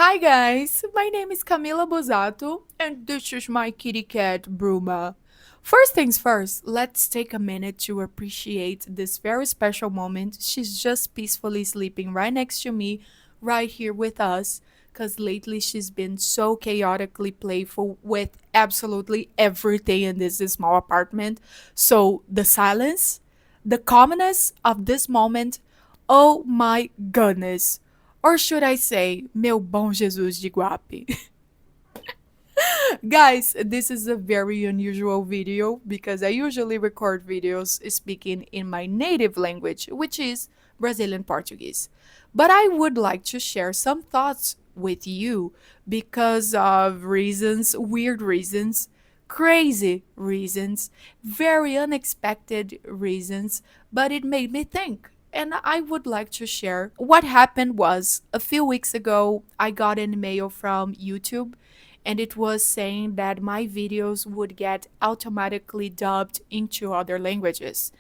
Hi guys, my name is Camila Bozato and this is my kitty cat Bruma. First things first, let's take a minute to appreciate this very special moment. She's just peacefully sleeping right next to me, right here with us, because lately she's been so chaotically playful with absolutely everything in this small apartment. So the silence, the calmness of this moment, oh my goodness. Or should I say, meu bom Jesus de Guape. Guys, this is a very unusual video because I usually record videos speaking in my native language, which is Brazilian Portuguese. But I would like to share some thoughts with you because of reasons, weird reasons, crazy reasons, very unexpected reasons, but it made me think. And I would like to share what happened was a few weeks ago, I got an email from YouTube and it was saying that my videos would get automatically dubbed into other languages.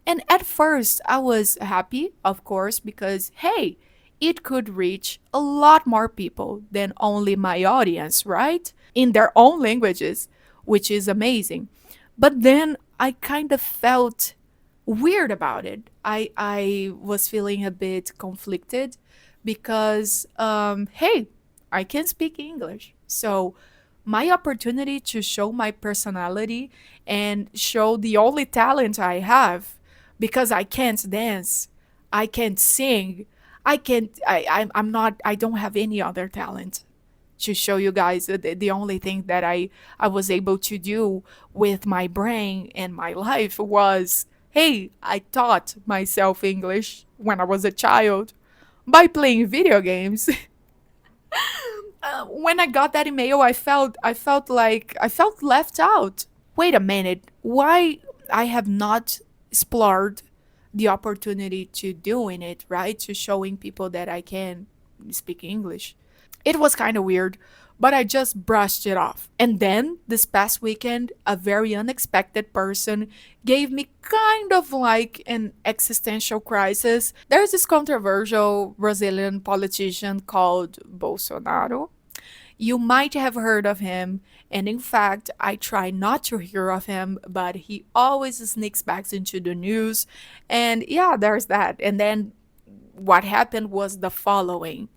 And at first, I was happy, of course, because hey, it could reach a lot more people than only my audience, right? In their own languages, which is amazing. But then I kind of felt weird about it. I was feeling a bit conflicted because hey, I can speak English. So my opportunity to show my personality and show the only talent I have because I can't dance, I can't sing, I can't I'm not I don't have any other talent to show you guys the only thing that I was able to do with my brain and my life was hey, I taught myself English when I was a child by playing video games. When I got that email, I felt left out. Wait a minute, why I have not explored the opportunity to doing it, right? To showing people that I can speak English. It was kind of weird, but I just brushed it off. And then this past weekend, a very unexpected person gave me kind of like an existential crisis. There's this controversial Brazilian politician called Bolsonaro. You might have heard of him, and in fact, I try not to hear of him, but he always sneaks back into the news. And yeah, there's that. And then what happened was the following.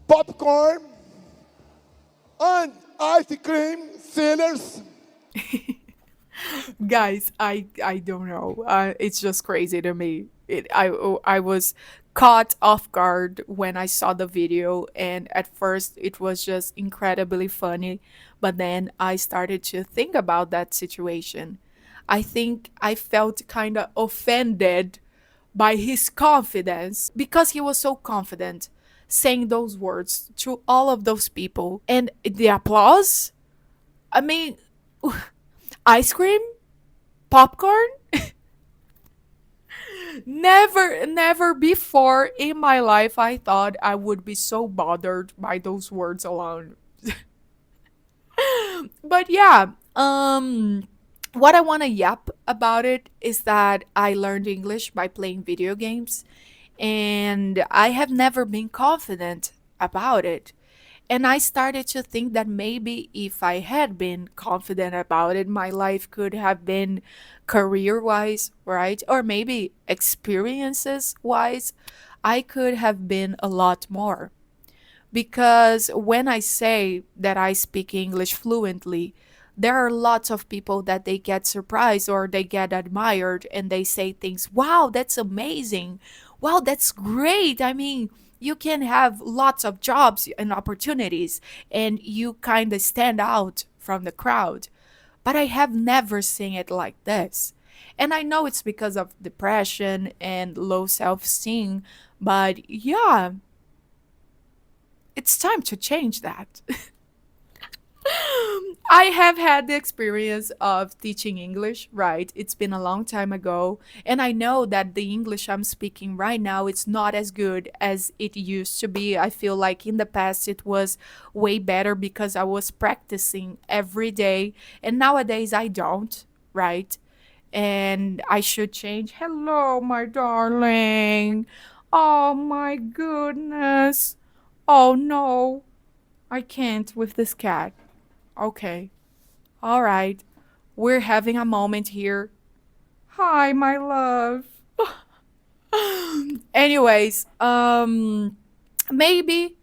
Popcorn and ice cream sellers. Guys, I don't know. It's just crazy to me. I was caught off guard when I saw the video, and at first it was just incredibly funny, but then I started to think about that situation. I think I felt kind of offended by his confidence because he was so confident saying those words to all of those people, and the applause. I mean, ice cream, popcorn. Never before in my life I thought I would be so bothered by those words alone. But yeah, what I want to yap about it is that I learned English by playing video games, and I have never been confident about it. And I started to think that maybe if I had been confident about it, my life could have been career wise, right? Or maybe experiences wise, I could have been a lot more. Because when I say that I speak English fluently, there are lots of people that they get surprised or they get admired and they say things, wow, that's amazing. Wow, that's great. I mean, you can have lots of jobs and opportunities and you kind of stand out from the crowd. But I have never seen it like this. And I know it's because of depression and low self esteem, but yeah, it's time to change that. I have had the experience of teaching English, right? It's been a long time ago, and I know that the English I'm speaking right now it's not as good as it used to be. I feel like in the past it was way better because I was practicing every day, and nowadays I don't, right? And I should change. Hello, my darling. Oh my goodness. Oh no. I can't with this cat. Okay. All right. We're having a moment here. Hi, my love. Anyways, maybe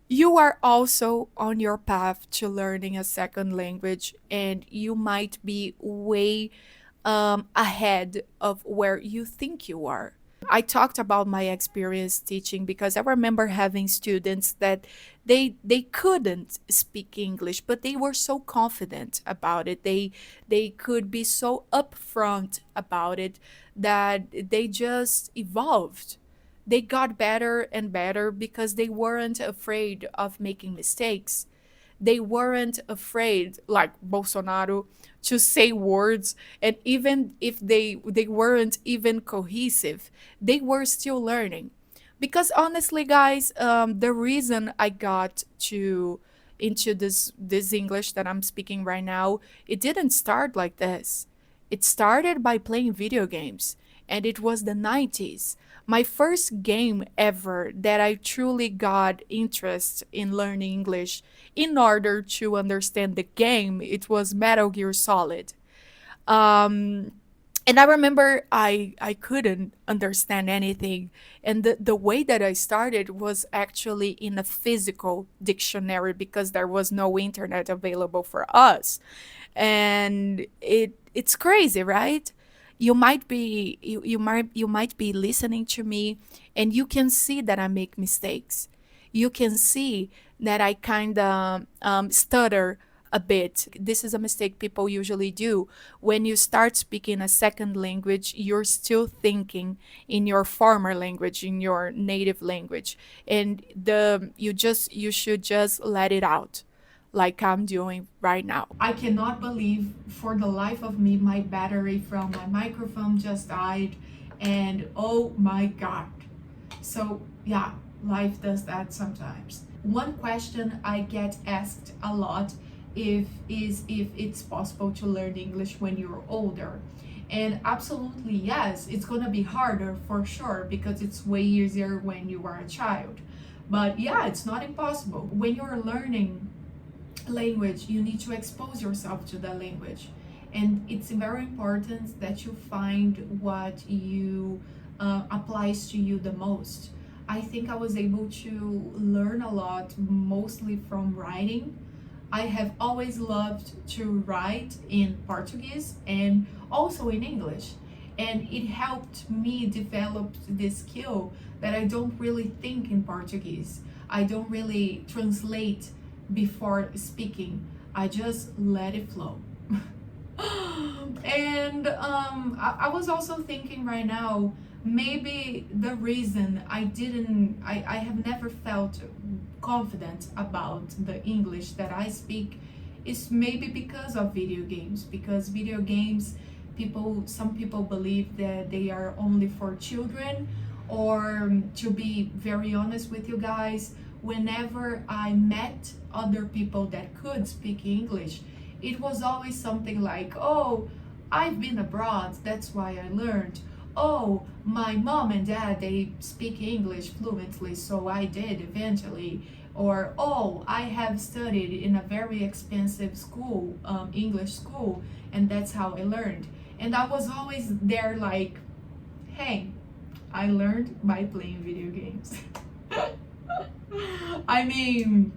you are also on your path to learning a second language and you might be way ahead of where you think you are. I talked about my experience teaching because I remember having students that they couldn't speak English, but they were so confident about it. They could be so upfront about it that they just evolved. They got better and better because they weren't afraid of making mistakes. They weren't afraid, like Bolsonaro, to say words, and even if they weren't even cohesive, they were still learning. Because honestly, guys, the reason I got to into this English that I'm speaking right now, it didn't start like this. It started by playing video games, and it was the 90s. My first game ever that I truly got interest in learning English in order to understand the game, it was Metal Gear Solid. Um, and I remember I couldn't understand anything, and the way that I started was actually in a physical dictionary because there was no internet available for us. And it's crazy, right? You might be listening to me, and you can see that I make mistakes. You can see that I kind of stutter a bit. This is a mistake people usually do. When you start speaking a second language, you're still thinking in your former language, in your native language, and you should just let it out, like I'm doing right now. I cannot believe for the life of me my battery from my microphone just died, and oh my god. So, yeah, life does that sometimes. One question I get asked a lot if it's possible to learn English when you're older. And absolutely yes, it's gonna be harder for sure because it's way easier when you are a child. But yeah, it's not impossible. When you're learning language, you need to expose yourself to the language. And it's very important that you find what you applies to you the most. I think I was able to learn a lot mostly from writing. I have always loved to write in Portuguese and also in English. And it helped me develop this skill that I don't really think in Portuguese. I don't really translate before speaking. I just let it flow. And I was also thinking right now, maybe the reason I have never felt confident about the English that I speak is maybe because of video games. Because video games, some people believe that they are only for children, or to be very honest with you guys, whenever I met other people that could speak English, it was always something like, oh, I've been abroad, that's why I learned. Oh, my mom and dad, they speak English fluently, so I did eventually. Or, oh, I have studied in a very expensive school, English school, and that's how I learned. And I was always there like, hey, I learned by playing video games. I mean,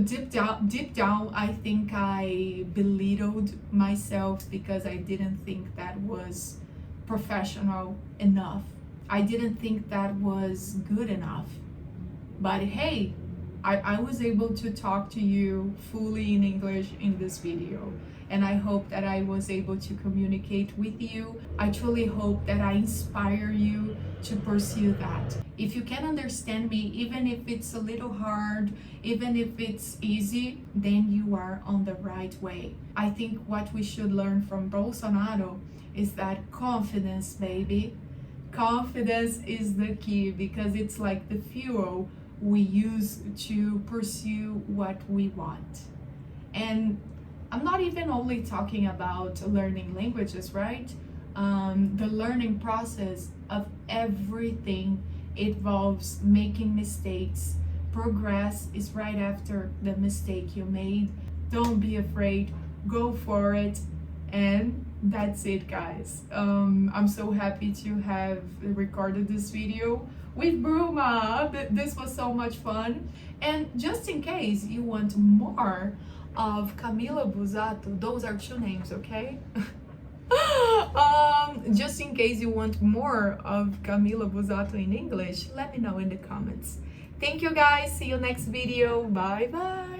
deep down, I think I belittled myself because I didn't think that was professional enough. I didn't think that was good enough. But hey, I was able to talk to you fully in English in this video. And I hope that I was able to communicate with you. I truly hope that I inspire you to pursue that. If you can understand me, even if it's a little hard, even if it's easy, then you are on the right way. I think what we should learn from Bolsonaro is that confidence, baby. Confidence is the key because it's like the fuel we use to pursue what we want. And I'm not even only talking about learning languages, right? The learning process of everything involves making mistakes, Progress is right after the mistake you made. Don't be afraid, go for it. And that's it, guys. I'm so happy to have recorded this video with Bruma. This was so much fun. And just in case you want more of Camila Busato, those are 2 names, okay? Just in case you want more of Camila Busato in English, let me know in the comments. Thank you, guys. See you next video. Bye bye.